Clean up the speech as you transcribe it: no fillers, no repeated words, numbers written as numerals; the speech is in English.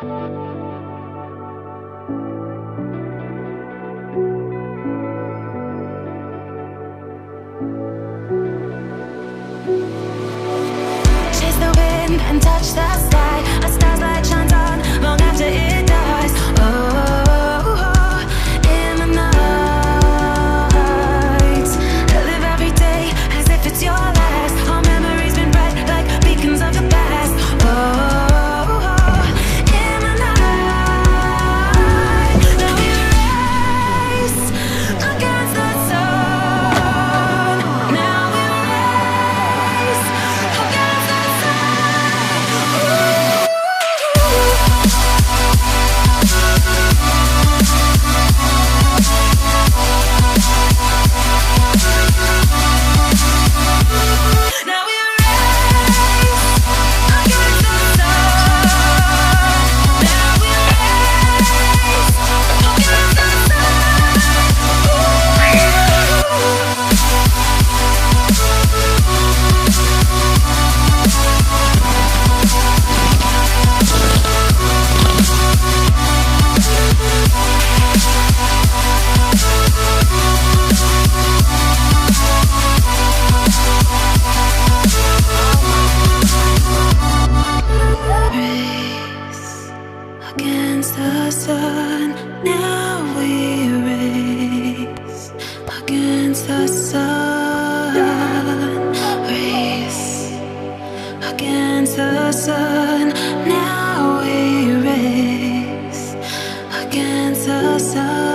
Chase the wind and touch the sky. A star's light shines on long after it dies. Oh, in the night, I live every day as if it's your last. All memories been bright like beacons of the past. Oh, in the night, now we race against the sun. Now we race against the sun. Now we race against the sun. Now we race against the race against the sun. Now we race against the sun. Race against the sun. Now we race against the sun.